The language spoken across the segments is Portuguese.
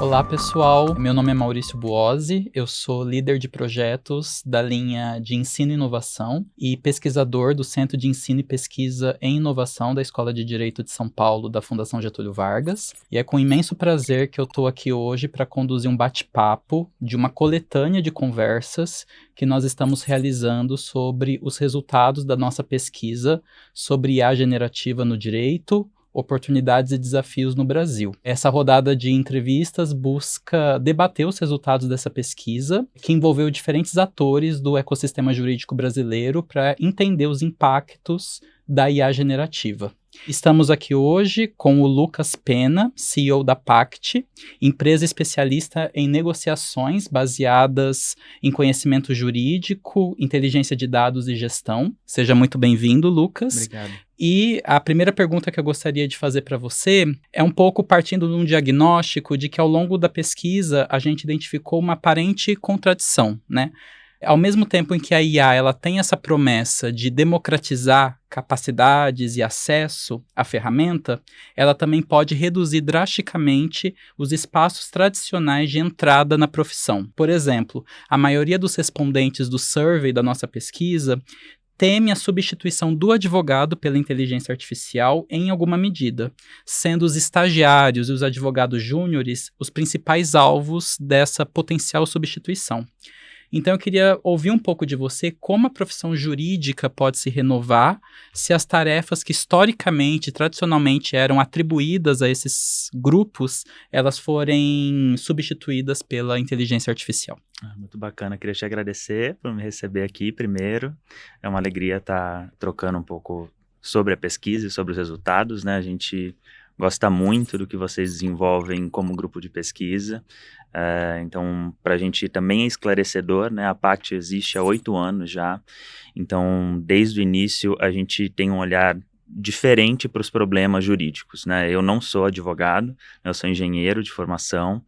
Olá, pessoal. Meu nome é Maurício Buozzi, eu sou líder de projetos da linha de Ensino e Inovação e pesquisador do Centro de Ensino e Pesquisa em Inovação da Escola de Direito de São Paulo, da Fundação Getúlio Vargas. E é com imenso prazer que eu estou aqui hoje para conduzir um bate-papo de uma coletânea de conversas que nós estamos realizando sobre os resultados da nossa pesquisa sobre IA generativa no direito, oportunidades e desafios no Brasil. Essa rodada de entrevistas busca debater os resultados dessa pesquisa, que envolveu diferentes atores do ecossistema jurídico brasileiro para entender os impactos da IA generativa. Estamos aqui hoje com o Lucas Pena, CEO da Pact, empresa especialista em negociações baseadas em conhecimento jurídico, inteligência de dados e gestão. Seja muito bem-vindo, Lucas. Obrigado. E a primeira pergunta que eu gostaria de fazer para você é um pouco partindo de um diagnóstico de que ao longo da pesquisa a gente identificou uma aparente contradição, né? Ao mesmo tempo em que a IA ela tem essa promessa de democratizar capacidades e acesso à ferramenta, ela também pode reduzir drasticamente os espaços tradicionais de entrada na profissão. Por exemplo, a maioria dos respondentes do survey da nossa pesquisa teme a substituição do advogado pela inteligência artificial em alguma medida, sendo os estagiários e os advogados júniores os principais alvos dessa potencial substituição. Então eu queria ouvir um pouco de você como a profissão jurídica pode se renovar se as tarefas que historicamente, tradicionalmente eram atribuídas a esses grupos, elas forem substituídas pela inteligência artificial. Muito bacana, queria te agradecer por me receber aqui primeiro. É uma alegria estar trocando um pouco sobre a pesquisa e sobre os resultados, né? A gente gosta muito do que vocês desenvolvem como grupo de pesquisa. Então, para a gente também é esclarecedor, né? A Pact existe há 8 anos já. Então, desde o início, a gente tem um olhar diferente para os problemas jurídicos, né? Eu não sou advogado, eu sou engenheiro de formação,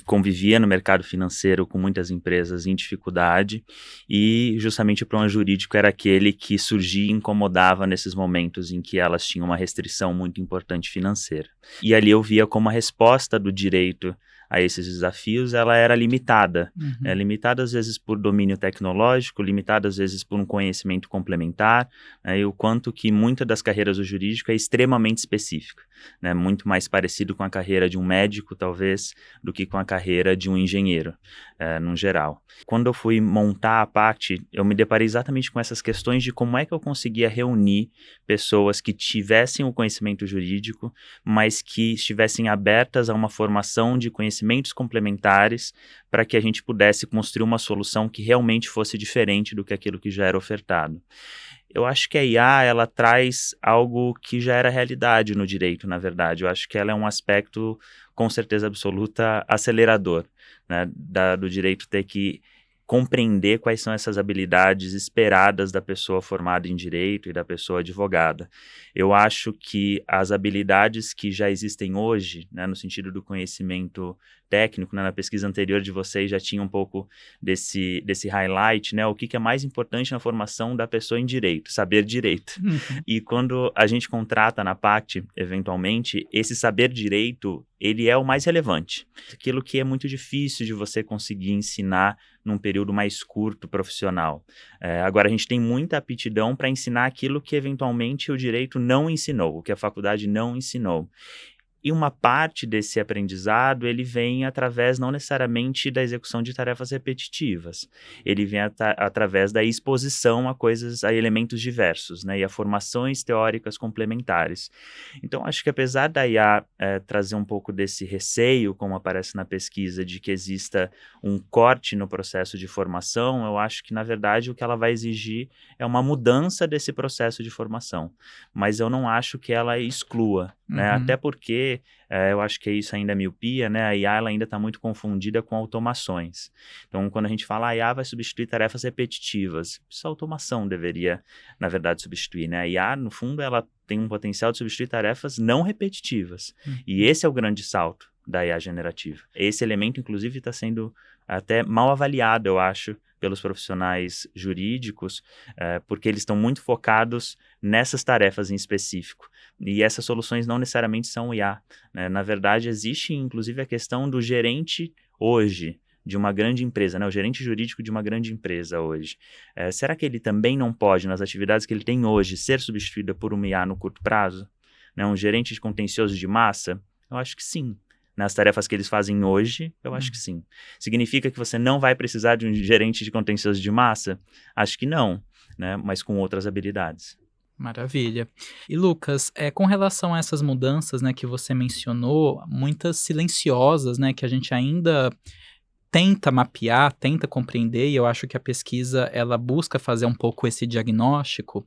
convivia no mercado financeiro com muitas empresas em dificuldade e justamente o problema jurídico era aquele que surgia e incomodava nesses momentos em que elas tinham uma restrição muito importante financeira. E ali eu via como a resposta do direito a esses desafios, ela era limitada. Limitada às vezes por domínio tecnológico, limitada às vezes por um conhecimento complementar, e o quanto que muita das carreiras do jurídico é extremamente específica, né, muito mais parecido com a carreira de um médico, talvez, do que com a carreira de um engenheiro, no geral. Quando eu fui montar a Pact, eu me deparei exatamente com essas questões de como é que eu conseguia reunir pessoas que tivessem o conhecimento jurídico, mas que estivessem abertas a uma formação de conhecimentos complementares para que a gente pudesse construir uma solução que realmente fosse diferente do que aquilo que já era ofertado. Eu acho que a IA, ela traz algo que já era realidade no direito, na verdade. Eu acho que ela é um aspecto, com certeza absoluta, acelerador, né, do direito ter que compreender quais são essas habilidades esperadas da pessoa formada em direito e da pessoa advogada. Eu acho que as habilidades que já existem hoje, né, no sentido do conhecimento técnico, né, na pesquisa anterior de vocês já tinha um pouco desse highlight, né, o que é mais importante na formação da pessoa em direito, saber direito. E quando a gente contrata na Pact, eventualmente, esse saber direito, ele é o mais relevante. Aquilo que é muito difícil de você conseguir ensinar num período mais curto profissional. Agora, a gente tem muita aptidão para ensinar aquilo que, eventualmente, o direito não ensinou, o que a faculdade não ensinou. E uma parte desse aprendizado, ele vem através não necessariamente da execução de tarefas repetitivas. Ele vem através da exposição a coisas, a elementos diversos, né, e a formações teóricas complementares. Então, acho que apesar da IA trazer um pouco desse receio, como aparece na pesquisa, de que exista um corte no processo de formação, eu acho que, na verdade, o que ela vai exigir é uma mudança desse processo de formação. Mas eu não acho que ela exclua, né, até porque eu acho que isso ainda é miopia, né? A IA ela ainda está muito confundida com automações. Então, quando a gente fala a IA vai substituir tarefas repetitivas, isso a automação deveria, na verdade, substituir, né? A IA, no fundo, ela tem um potencial de substituir tarefas não repetitivas. E esse é o grande salto da IA generativa. Esse elemento, inclusive, está sendo até mal avaliado, eu acho, pelos profissionais jurídicos, porque eles estão muito focados nessas tarefas em específico. E essas soluções não necessariamente são IA, né? Na verdade, existe inclusive a questão do gerente hoje de uma grande empresa, né? O gerente jurídico de uma grande empresa hoje. Será que ele também não pode, nas atividades que ele tem hoje, ser substituído por uma IA no curto prazo? Né? Um gerente de contencioso de massa? Eu acho que sim. Nas tarefas que eles fazem hoje, eu acho que sim. Significa que você não vai precisar de um gerente de contencioso de massa? Acho que não, né? Mas com outras habilidades. Maravilha. E Lucas, com relação a essas mudanças, né, que você mencionou, muitas silenciosas, né, que a gente ainda tenta mapear, tenta compreender, e eu acho que a pesquisa ela busca fazer um pouco esse diagnóstico.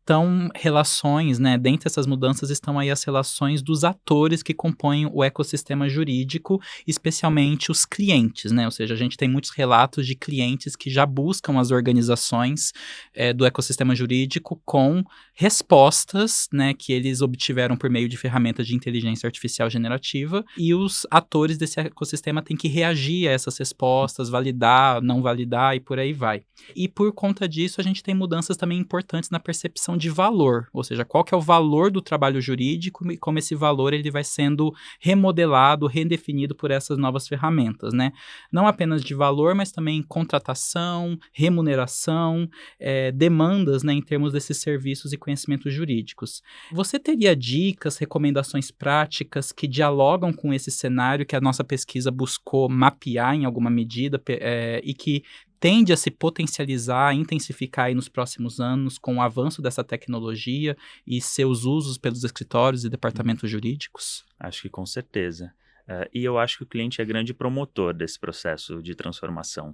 Então, relações, né, dentre essas mudanças estão aí as relações dos atores que compõem o ecossistema jurídico, especialmente os clientes, né, ou seja, a gente tem muitos relatos de clientes que já buscam as organizações do ecossistema jurídico com respostas, né, que eles obtiveram por meio de ferramentas de inteligência artificial generativa, e os atores desse ecossistema têm que reagir a essas respostas, validar, não validar e por aí vai. E por conta disso, a gente tem mudanças também importantes na percepção de valor, ou seja, qual que é o valor do trabalho jurídico e como esse valor ele vai sendo remodelado, redefinido por essas novas ferramentas, né? Não apenas de valor, mas também contratação, remuneração, demandas, né, em termos desses serviços e conhecimentos jurídicos. Você teria dicas, recomendações práticas que dialogam com esse cenário que a nossa pesquisa buscou mapear em alguma medida e que tende a se potencializar, intensificar aí nos próximos anos com o avanço dessa tecnologia e seus usos pelos escritórios e departamentos jurídicos? Acho que com certeza. E eu acho que o cliente é grande promotor desse processo de transformação.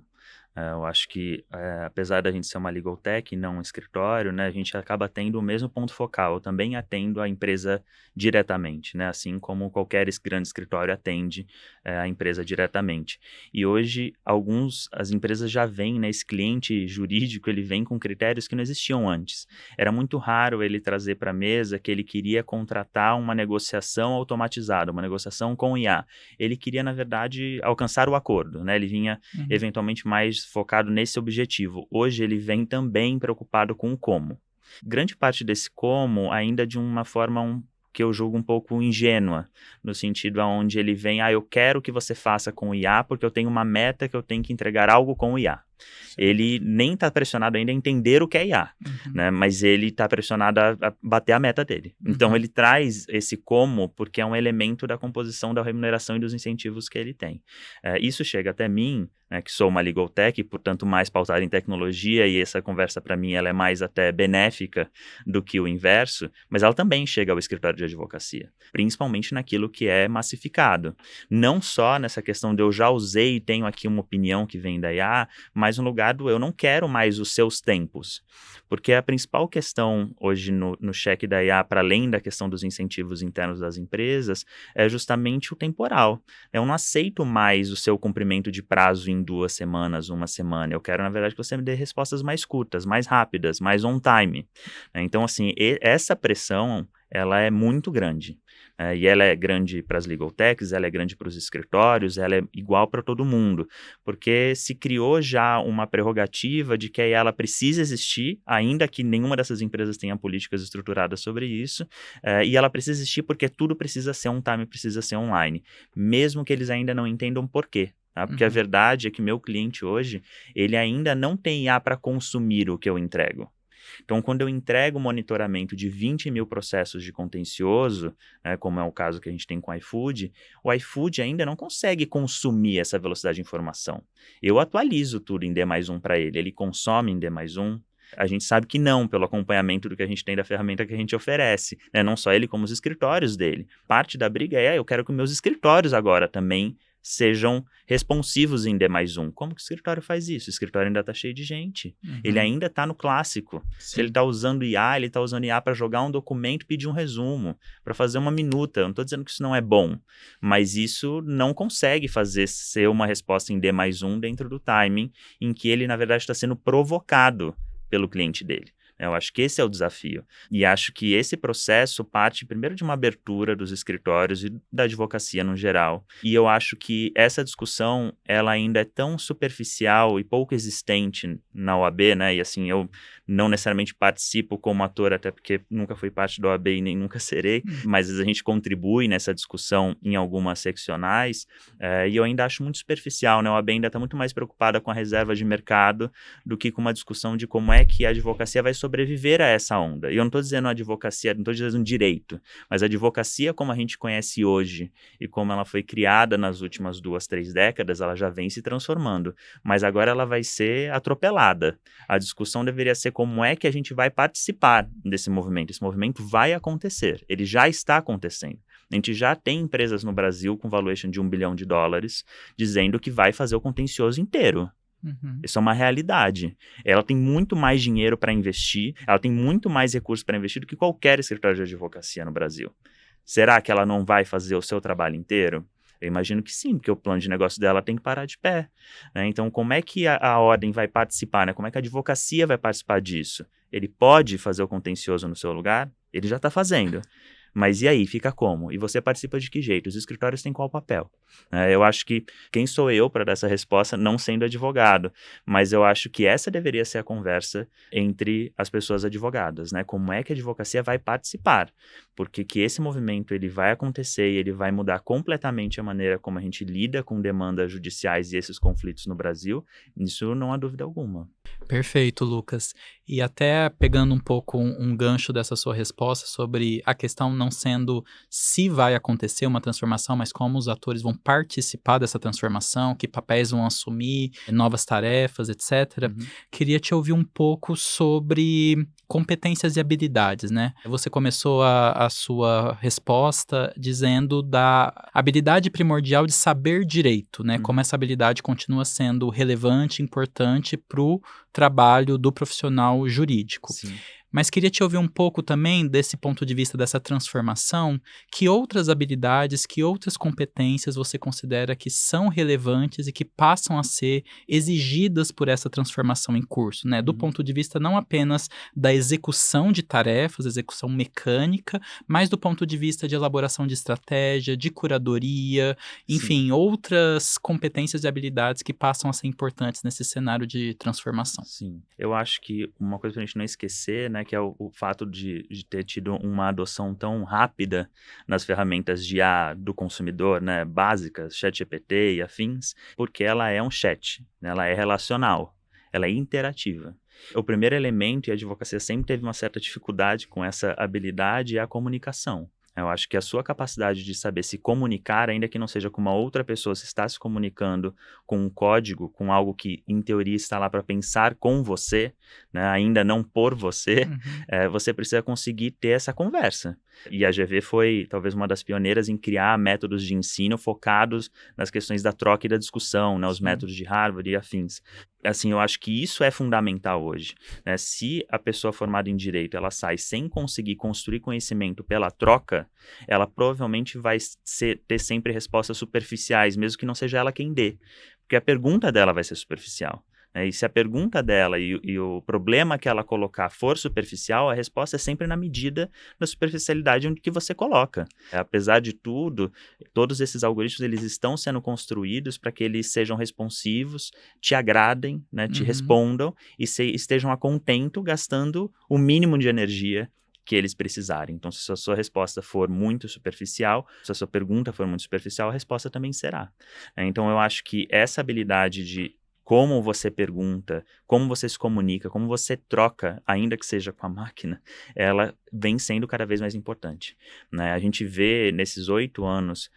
Eu acho que, apesar da gente ser uma legal tech e não um escritório, né, a gente acaba tendo o mesmo ponto focal. Eu também atendo a empresa diretamente, né, assim como qualquer grande escritório atende a empresa diretamente. E hoje, as empresas já vêm, né, esse cliente jurídico, ele vem com critérios que não existiam antes. Era muito raro ele trazer para a mesa que ele queria contratar uma negociação automatizada, uma negociação com IA. Ele queria, na verdade, alcançar o acordo, né, ele vinha eventualmente mais focado nesse objetivo. Hoje ele vem também preocupado com o como. Grande parte desse como ainda de uma forma que eu julgo um pouco ingênua, no sentido onde ele vem, eu quero que você faça com o IA porque eu tenho uma meta que eu tenho que entregar algo com o IA. Ele nem está pressionado ainda a entender o que é IA, né? Mas ele está pressionado a bater a meta dele. Então, ele traz esse como porque é um elemento da composição da remuneração e dos incentivos que ele tem. Isso chega até mim, né, que sou uma legal tech, portanto, mais pautada em tecnologia, e essa conversa, para mim, ela é mais até benéfica do que o inverso, mas ela também chega ao escritório de advocacia, principalmente naquilo que é massificado. Não só nessa questão de eu já usei e tenho aqui uma opinião que vem da IA, mas no lugar do eu não quero mais os seus tempos. Porque a principal questão hoje no cheque da IA, para além da questão dos incentivos internos das empresas, é justamente o temporal. Eu não aceito mais o seu cumprimento de prazo em 2 semanas, 1 semana. Eu quero, na verdade, que você me dê respostas mais curtas, mais rápidas, mais on time. Então, assim, essa pressão, ela é muito grande. E ela é grande para as legal techs, ela é grande para os escritórios, ela é igual para todo mundo, porque se criou já uma prerrogativa de que ela precisa existir, ainda que nenhuma dessas empresas tenha políticas estruturadas sobre isso, e ela precisa existir porque tudo precisa ser on time, precisa ser online, mesmo que eles ainda não entendam por quê. Tá? Porque a verdade é que meu cliente hoje, ele ainda não tem IA para consumir o que eu entrego. Então, quando eu entrego o monitoramento de 20 mil processos de contencioso, como é o caso que a gente tem com o iFood ainda não consegue consumir essa velocidade de informação. Eu atualizo tudo em D+1 para ele, ele consome em D+1. A gente sabe que não, pelo acompanhamento do que a gente tem da ferramenta que a gente oferece, né? Não só ele, como os escritórios dele. Parte da briga eu quero que meus escritórios agora também sejam responsivos em D+1. Como que o escritório faz isso? O escritório ainda está cheio de gente. Ele ainda está no clássico. Sim. Se ele está usando IA, ele está usando IA para jogar um documento, pedir um resumo, para fazer uma minuta. Eu não estou dizendo que isso não é bom, mas isso não consegue ser uma resposta em D+1 dentro do timing em que ele, na verdade, está sendo provocado pelo cliente dele. Eu acho que esse é o desafio. E acho que esse processo parte primeiro de uma abertura dos escritórios e da advocacia no geral. E eu acho que essa discussão, ela ainda é tão superficial e pouco existente na OAB, né? E assim, eu não necessariamente participo como ator, até porque nunca fui parte da OAB e nem nunca serei, mas a gente contribui nessa discussão em algumas seccionais, e eu ainda acho muito superficial, né? A OAB ainda está muito mais preocupada com a reserva de mercado do que com uma discussão de como é que a advocacia vai sobreviver a essa onda. E eu não estou dizendo advocacia, não estou dizendo direito, mas a advocacia como a gente conhece hoje e como ela foi criada nas últimas 2, 3 décadas, ela já vem se transformando, mas agora ela vai ser atropelada. A discussão deveria ser como é que a gente vai participar desse movimento. Esse movimento vai acontecer, ele já está acontecendo. A gente já tem empresas no Brasil com valuation de $1 bilhão dizendo que vai fazer o contencioso inteiro. Isso é uma realidade. Ela tem muito mais dinheiro para investir, ela tem muito mais recursos para investir do que qualquer escritório de advocacia no Brasil. Será que ela não vai fazer o seu trabalho inteiro? Eu imagino que sim, porque o plano de negócio dela tem que parar de pé, né? Então, como é que a ordem vai participar, né? Como é que a advocacia vai participar disso? Ele pode fazer o contencioso no seu lugar? Ele já está fazendo. Mas e aí, fica como? E você participa de que jeito? Os escritórios têm qual papel? Eu acho que quem sou eu para dar essa resposta, não sendo advogado, mas eu acho que essa deveria ser a conversa entre as pessoas advogadas, né? Como é que a advocacia vai participar? Porque que esse movimento ele vai acontecer e ele vai mudar completamente a maneira como a gente lida com demandas judiciais e esses conflitos no Brasil, isso não há dúvida alguma. Perfeito, Lucas. E até pegando um pouco um gancho dessa sua resposta sobre a questão não sendo se vai acontecer uma transformação, mas como os atores vão participar dessa transformação, que papéis vão assumir, novas tarefas, etc. Queria te ouvir um pouco sobre competências e habilidades, né? Você começou a sua resposta dizendo da habilidade primordial de saber direito, né? Como essa habilidade continua sendo relevante, importante para o trabalho do profissional jurídico. Sim. Mas queria te ouvir um pouco também desse ponto de vista dessa transformação, que outras habilidades, que outras competências você considera que são relevantes e que passam a ser exigidas por essa transformação em curso, né? Do ponto de vista não apenas da execução de tarefas, execução mecânica, mas do ponto de vista de elaboração de estratégia, de curadoria, enfim, outras competências e habilidades que passam a ser importantes nesse cenário de transformação. Sim, eu acho que uma coisa pra gente não esquecer, né, que é o fato de ter tido uma adoção tão rápida nas ferramentas de IA do consumidor, né, básicas, ChatGPT e afins, porque ela é um chat, né, ela é relacional, ela é interativa. O primeiro elemento, e a advocacia sempre teve uma certa dificuldade com essa habilidade, é a comunicação. Eu acho que a sua capacidade de saber se comunicar, ainda que não seja com uma outra pessoa, se está se comunicando com um código, com algo que, em teoria, está lá para pensar com você, né, ainda não por você, você precisa conseguir ter essa conversa. E a GV foi, talvez, uma das pioneiras em criar métodos de ensino focados nas questões da troca e da discussão, né, os métodos de Harvard e afins. Assim, eu acho que isso é fundamental hoje, né? Se a pessoa formada em direito, ela sai sem conseguir construir conhecimento pela troca, ela provavelmente vai ter sempre respostas superficiais, mesmo que não seja ela quem dê, porque a pergunta dela vai ser superficial. E se a pergunta dela e o problema que ela colocar for superficial, a resposta é sempre na medida da superficialidade onde que você coloca. Apesar de tudo, todos esses algoritmos eles estão sendo construídos para que eles sejam responsivos, te agradem, né, te respondam e estejam a contento gastando o mínimo de energia que eles precisarem. Então, se a sua resposta for muito superficial, se a sua pergunta for muito superficial, a resposta também será. Então, eu acho que essa habilidade de como você pergunta, como você se comunica, como você troca, ainda que seja com a máquina, ela vem sendo cada vez mais importante, né? A gente vê nesses 8 anos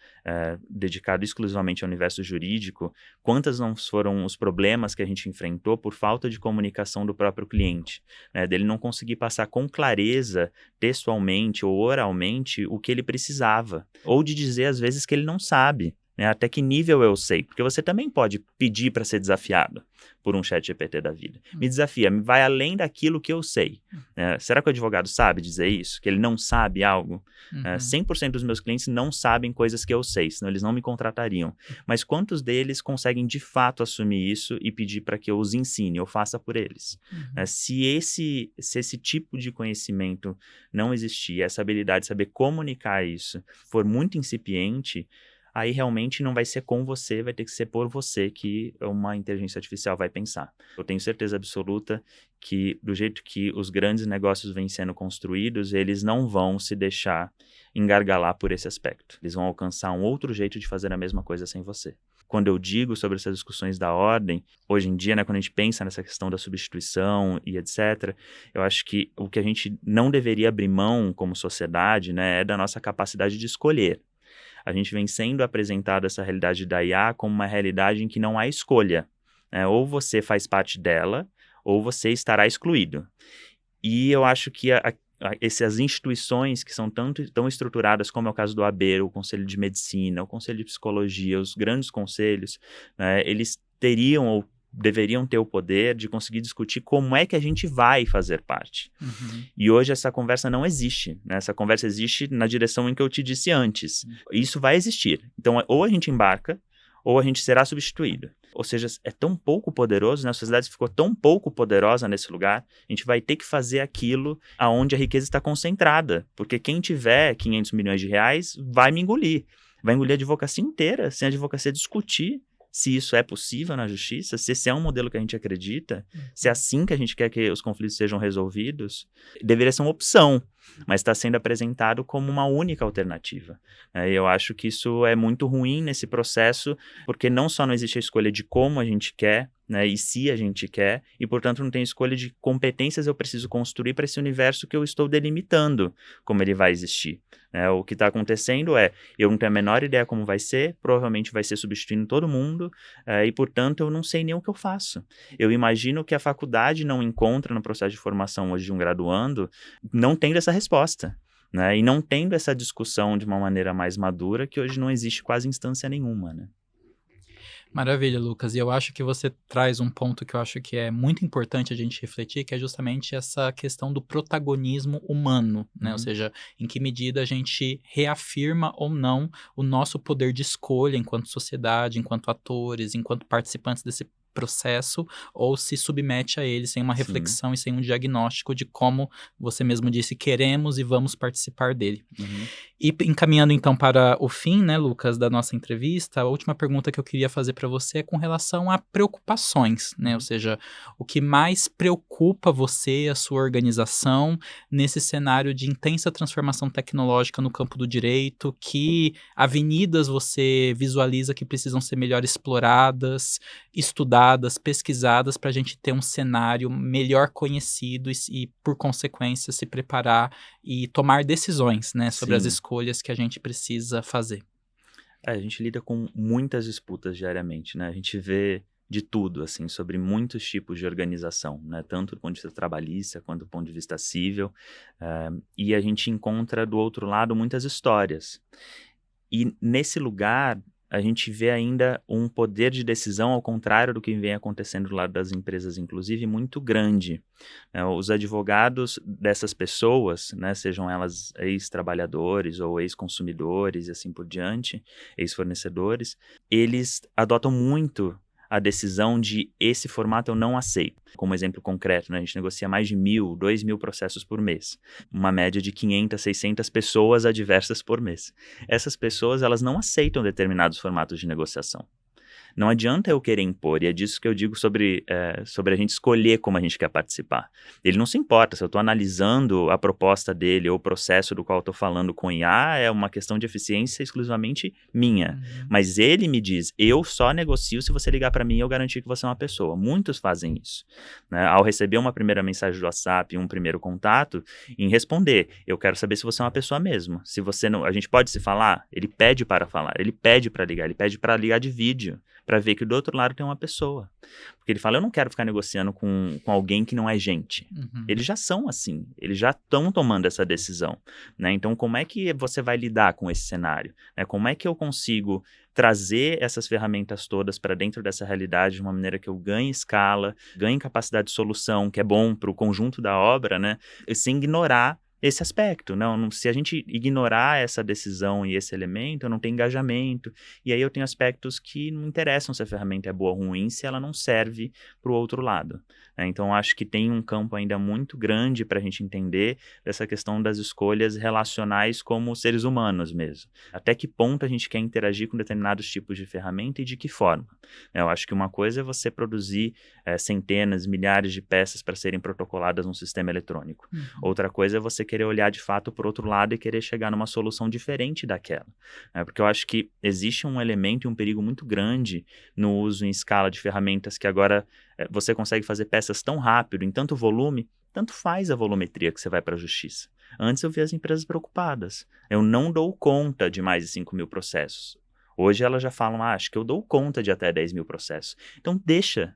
dedicado exclusivamente ao universo jurídico, quantas não foram os problemas que a gente enfrentou por falta de comunicação do próprio cliente, né? Dele não conseguir passar com clareza, textualmente ou oralmente, o que ele precisava, ou de dizer às vezes que ele não sabe. né? Até que nível eu sei? Porque você também pode pedir para ser desafiado por um chat GPT da vida. Me desafia, vai além daquilo que eu sei. Será que o advogado sabe dizer isso? Que ele não sabe algo? 100% dos meus clientes não sabem coisas que eu sei, senão eles não me contratariam. Mas quantos deles conseguem de fato assumir isso e pedir para que eu os ensine, eu faça por eles? Se esse tipo de conhecimento não existir, essa habilidade de saber comunicar isso for muito incipiente, aí realmente não vai ser com você, vai ter que ser por você que uma inteligência artificial vai pensar. Eu tenho certeza absoluta que, do jeito que os grandes negócios vêm sendo construídos, eles não vão se deixar engargalar por esse aspecto. Eles vão alcançar um outro jeito de fazer a mesma coisa sem você. Quando eu digo sobre essas discussões da ordem, hoje em dia, né, quando a gente pensa nessa questão da substituição e etc., eu acho que o que a gente não deveria abrir mão como sociedade, né, é da nossa capacidade de escolher. A gente vem sendo apresentado essa realidade da IA como uma realidade em que não há escolha. Ou você faz parte dela, ou você estará excluído. E eu acho que essas instituições que são tão estruturadas, como é o caso do AB, o Conselho de Medicina, o Conselho de Psicologia, os grandes conselhos, né, eles teriam ou deveriam ter o poder de conseguir discutir como é que a gente vai fazer parte. E hoje essa conversa não existe, né? Essa conversa existe na direção em que eu te disse antes. Isso vai existir. Então, ou a gente embarca, ou a gente será substituído. Ou seja, é tão pouco poderoso, né? A sociedade ficou tão pouco poderosa nesse lugar, a gente vai ter que fazer aquilo aonde a riqueza está concentrada, porque quem tiver 500 milhões de reais vai me engolir. Vai engolir a advocacia inteira, sem a advocacia discutir se isso é possível na justiça, se esse é um modelo que a gente acredita, se é assim que a gente quer que os conflitos sejam resolvidos, deveria ser uma opção, mas está sendo apresentado como uma única alternativa. Eu acho que isso é muito ruim nesse processo, porque não só não existe a escolha de como a gente quer, né, e se a gente quer, e portanto não tem escolha de competências eu preciso construir para esse universo que eu estou delimitando como ele vai existir. O que está acontecendo eu não tenho a menor ideia como vai ser, provavelmente vai ser substituindo todo mundo, e portanto eu não sei nem o que eu faço. Eu imagino que a faculdade não encontra no processo de formação hoje de um graduando, não tendo essa resposta. E não tendo essa discussão de uma maneira mais madura, que hoje não existe quase instância nenhuma, né? Maravilha, Lucas. E eu acho que você traz um ponto que eu acho que é muito importante a gente refletir, que é justamente essa questão do protagonismo humano, né? Ou seja, em que medida a gente reafirma ou não o nosso poder de escolha enquanto sociedade, enquanto atores, enquanto participantes desse processo, ou se submete a ele sem uma reflexão e sem um diagnóstico de como você mesmo disse, queremos e vamos participar dele. E encaminhando então para o fim, né, Lucas, da nossa entrevista, a última pergunta que eu queria fazer para você é com relação a preocupações, né? Ou seja, o que mais preocupa você, a sua organização, nesse cenário de intensa transformação tecnológica no campo do direito, que avenidas você visualiza que precisam ser melhor exploradas, estudadas, pesquisadas, para a gente ter um cenário melhor conhecido e, por consequência, se preparar e tomar decisões, né, sobre as escolhas que a gente precisa fazer. A gente lida com muitas disputas diariamente, né? A gente vê de tudo, assim, sobre muitos tipos de organização, né? Tanto do ponto de vista trabalhista quanto do ponto de vista civil. E a gente encontra, do outro lado, muitas histórias. E nesse lugar, a gente vê ainda um poder de decisão, ao contrário do que vem acontecendo do lado das empresas, inclusive, muito grande. Os advogados dessas pessoas, né, sejam elas ex-trabalhadores ou ex-consumidores e assim por diante, ex-fornecedores, eles adotam muito a decisão de esse formato eu não aceito. Como exemplo concreto, né, a gente negocia mais de 1.000, 2.000 processos por mês. Uma média de 500, 600 pessoas adversas por mês. Essas pessoas, elas não aceitam determinados formatos de negociação. Não adianta eu querer impor, e é disso que eu digo sobre a gente escolher como a gente quer participar. Ele não se importa se eu estou analisando a proposta dele ou o processo do qual eu estou falando com IA, é uma questão de eficiência exclusivamente minha. Mas ele me diz, eu só negocio se você ligar para mim e eu garantir que você é uma pessoa. Muitos fazem isso. Né? Ao receber uma primeira mensagem do WhatsApp, um primeiro contato, em responder, eu quero saber se você é uma pessoa mesmo. Se você não, a gente pode se falar? Ele pede para falar, ele pede para ligar de vídeo. para ver que do outro lado tem uma pessoa. Porque ele fala, eu não quero ficar negociando com alguém que não é gente. Uhum. Eles já são assim, eles já estão tomando essa decisão, né? Então, como é que você vai lidar com esse cenário? Né? Como é que eu consigo trazer essas ferramentas todas para dentro dessa realidade de uma maneira que eu ganhe escala, ganhe capacidade de solução, que é bom para o conjunto da obra, né? Sem ignorar esse aspecto, não, se a gente ignorar essa decisão e esse elemento, eu não tenho engajamento, e aí eu tenho aspectos que não interessam se a ferramenta é boa ou ruim, se ela não serve para o outro lado, né? Então, acho que tem um campo ainda muito grande para a gente entender dessa questão das escolhas relacionais como seres humanos mesmo. Até que ponto a gente quer interagir com determinados tipos de ferramenta e de que forma? Eu acho que uma coisa é você produzir centenas, milhares de peças para serem protocoladas num sistema eletrônico. Uhum. Outra coisa é você querer olhar de fato para o outro lado e querer chegar numa solução diferente daquela. Porque eu acho que existe um elemento e um perigo muito grande no uso em escala de ferramentas que agora você consegue fazer peças tão rápido, em tanto volume, tanto faz a volumetria que você vai para a justiça. Antes eu via as empresas preocupadas. Eu não dou conta de mais de 5 mil processos. Hoje elas já falam, acho que eu dou conta de até 10 mil processos. Então deixa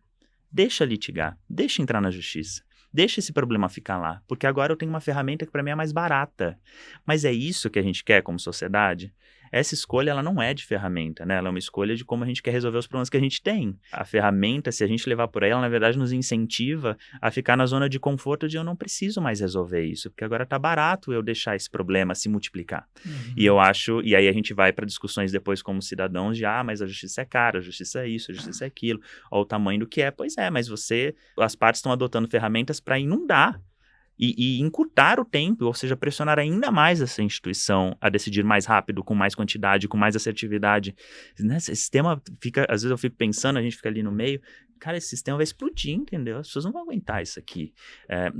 litigar, deixa entrar na justiça. Deixa esse problema ficar lá, porque agora eu tenho uma ferramenta que para mim é mais barata. Mas é isso que a gente quer como sociedade? Essa escolha, ela não é de ferramenta, né? Ela é uma escolha de como a gente quer resolver os problemas que a gente tem. A ferramenta, se a gente levar por aí, ela na verdade nos incentiva a ficar na zona de conforto de eu não preciso mais resolver isso, porque agora tá barato eu deixar esse problema se multiplicar. Uhum. E eu acho, e aí a gente vai para discussões depois como cidadãos de, mas a justiça é cara, a justiça é isso, a justiça é aquilo, olha o tamanho do que é. Pois é, mas as partes estão adotando ferramentas para inundar e encurtar o tempo, ou seja, pressionar ainda mais essa instituição a decidir mais rápido, com mais quantidade, com mais assertividade. Né? Esse sistema fica, às vezes eu fico pensando, a gente fica ali no meio, cara, esse sistema vai explodir, entendeu? As pessoas não vão aguentar isso aqui.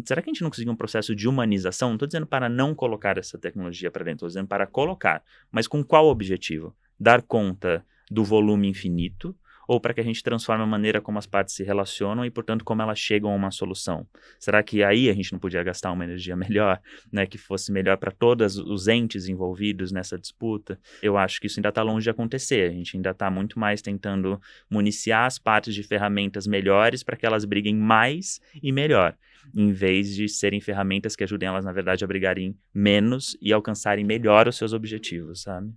Será que a gente não conseguiu um processo de humanização? Não estou dizendo para não colocar essa tecnologia para dentro, estou dizendo para colocar. Mas com qual objetivo? Dar conta do volume infinito, ou para que a gente transforme a maneira como as partes se relacionam e, portanto, como elas chegam a uma solução? Será que aí a gente não podia gastar uma energia melhor, né, que fosse melhor para todos os entes envolvidos nessa disputa? Eu acho que isso ainda está longe de acontecer. A gente ainda está muito mais tentando municiar as partes de ferramentas melhores para que elas briguem mais e melhor, em vez de serem ferramentas que ajudem elas, na verdade, a brigarem menos e alcançarem melhor os seus objetivos, sabe?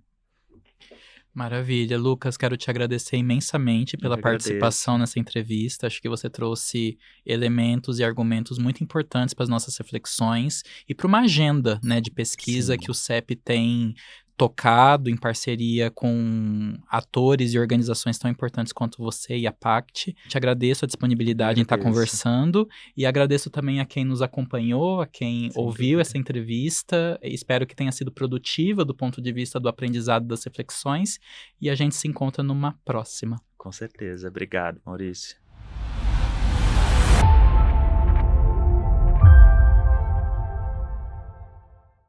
Maravilha, Lucas, quero te agradecer imensamente pela participação nessa entrevista. Acho que você trouxe elementos e argumentos muito importantes para as nossas reflexões e para uma agenda, né, de pesquisa que o CEP tem tocado em parceria com atores e organizações tão importantes quanto você e a PACT. Te agradeço a disponibilidade em estar conversando e agradeço também a quem nos acompanhou, a quem ouviu essa entrevista. Espero que tenha sido produtiva do ponto de vista do aprendizado, das reflexões, e a gente se encontra numa próxima. Com certeza. Obrigado, Maurício.